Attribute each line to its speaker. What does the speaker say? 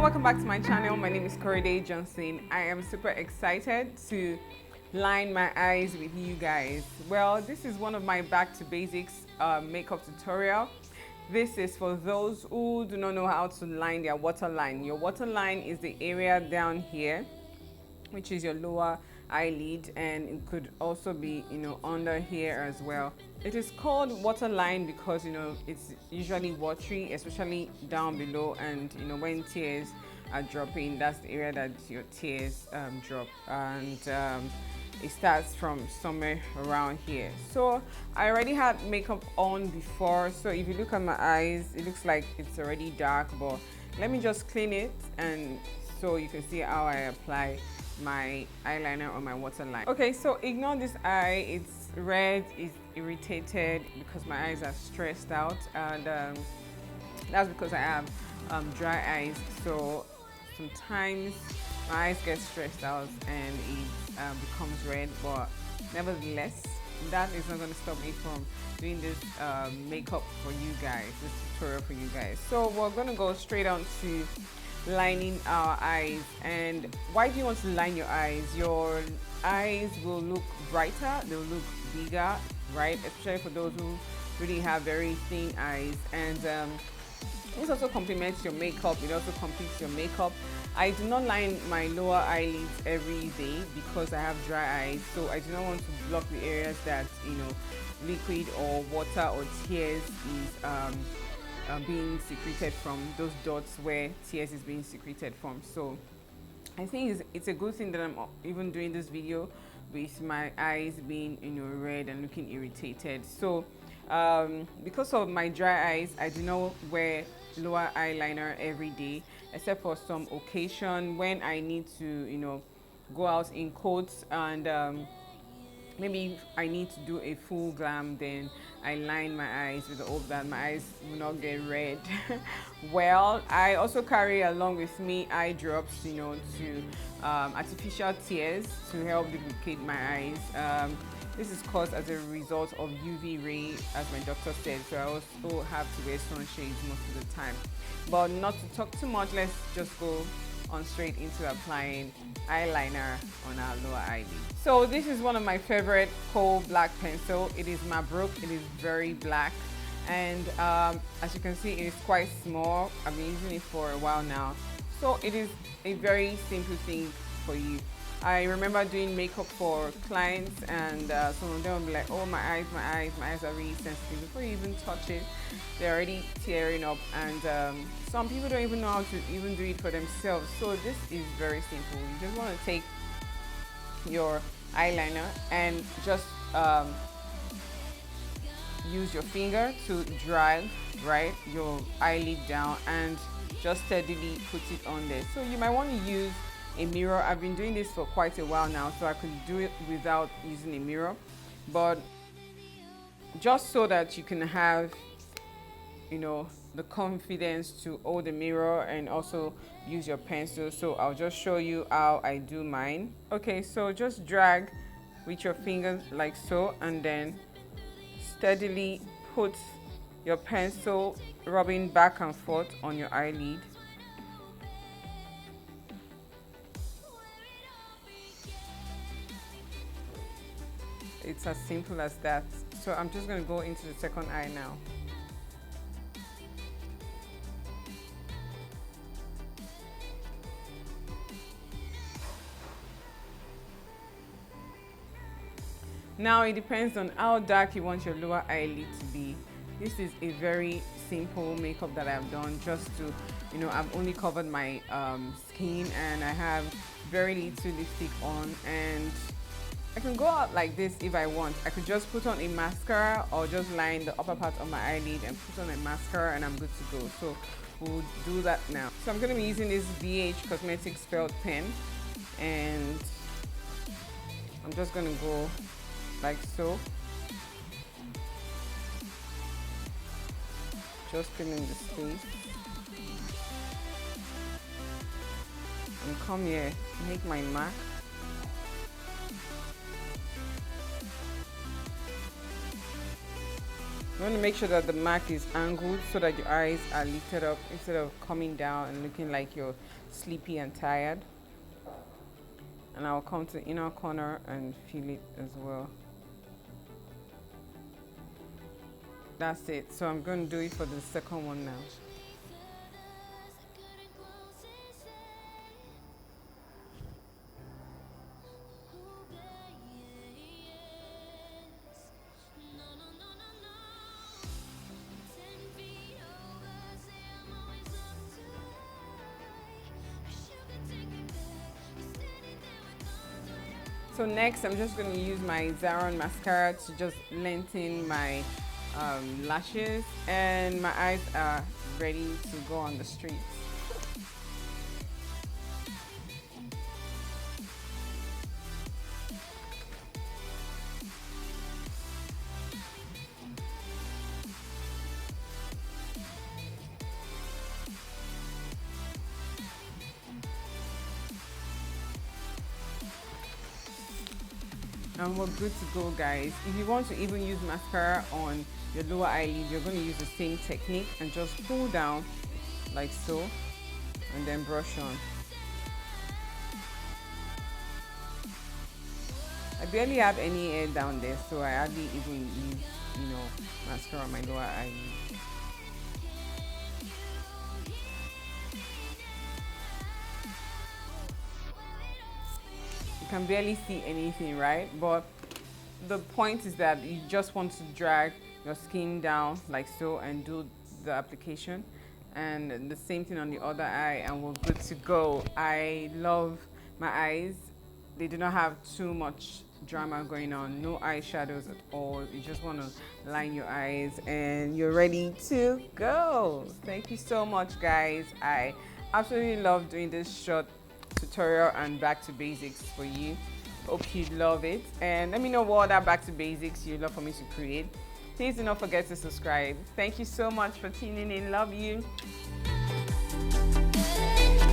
Speaker 1: welcome back to my channel. My name is Johnson. I am super excited to line my eyes with you guys. Well, this is one of my back to basics makeup tutorial. This is for those who do not know how to line their waterline. Your waterline is the area down here, which is your lower eyelid, and it could also be under here as well. It is called waterline because it's usually watery, especially down below, and when tears are dropping, that's the area that your tears drop, and it starts from somewhere around here. So I already had makeup on before, so if you look at my eyes, it looks like it's already dark, but let me just clean it and so you can see how I apply my eyeliner on my waterline. Okay, so ignore this eye. It's red, it's irritated because my eyes are stressed out, and that's because I have dry eyes. So sometimes my eyes get stressed out and it becomes red, but nevertheless, that is not going to stop me from doing this makeup for you guys, this tutorial for you guys. So we're going to go straight on to lining our eyes. And why do you want to line your eyes? Your eyes will look brighter, they'll look bigger, right? Especially for those who really have very thin eyes. And this also complements your makeup. It also completes your makeup. I do not line my lower eyelids every day because I have dry eyes, so I do not want to block the areas that liquid or water or tears is being secreted from, those dots where tears is being secreted from. So I think it's a good thing that I'm even doing this video with my eyes being red and looking irritated. So because of my dry eyes, I do not wear lower eyeliner every day, except for some occasion when I need to go out in coats, and maybe I need to do a full glam, then I line my eyes with the hope that my eyes will not get red. Well, I also carry along with me eye drops, to artificial tears to help lubricate my eyes. This is caused as a result of UV ray, as my doctor said, so I also have to wear sunshades most of the time. But not to talk too much, let's just go on straight into applying eyeliner on our lower eyelid. So this is one of my favorite coal black pencil. It is Mabruk. It is very black, and as you can see, it is quite small. I've been using it for a while now, so it is a very simple thing for you. I remember doing makeup for clients, and some of them will be like, oh, my eyes are really sensitive. Before you even touch it, they're already tearing up, and some people don't even know how to even do it for themselves. So this is very simple. You just want to take your eyeliner and just use your finger to drag your eyelid down and just steadily put it on there. So you might want to use a mirror. I've been doing this for quite a while now, so I could do it without using a mirror, but just so that you can have the confidence to hold the mirror and also use your pencil. So I'll just show you how I do mine. Okay, so just drag with your fingers like so, and then steadily put your pencil rubbing back and forth on your eyelid. It's as simple as that. So I'm just going to go into the second eye now. Now it depends on how dark you want your lower eyelid to be. This is a very simple makeup that I've done just to, I've only covered my skin, and I have very little lipstick on, and I can go out like this if I want. I could just put on a mascara or just line the upper part of my eyelid and put on a mascara, and I'm good to go. So we'll do that now. So I'm going to be using this BH Cosmetics felt pen, and I'm just going to go like so, just fill in the space, and come here, make my mark. You want to make sure that the mark is angled so that your eyes are lifted up instead of coming down and looking like you're sleepy and tired. And I'll come to the inner corner and feel it as well. That's it. So I'm going to do it for the second one now. So next, I'm just going to use my Zaron mascara to just lengthen my lashes, and my eyes are ready to go on the streets. And we're good to go, guys. If you want to even use mascara on your lower eyelid, you're going to use the same technique and just pull down like so and then brush on. I barely have any hair down there, so I hardly even use, mascara on my lower eyelid. You can barely see anything, right? But the point is that you just want to drag your skin down like so and do the application, and the same thing on the other eye, and we're good to go. I love my eyes. They do not have too much drama going on, no eyeshadows at all. You just want to line your eyes and you're ready to go. Thank you so much, guys. I absolutely love doing this short tutorial and back to basics for you. Hope you love it, and let me know what other back to basics you'd love for me to create. Please do not forget to subscribe. Thank you so much for tuning in. Love you.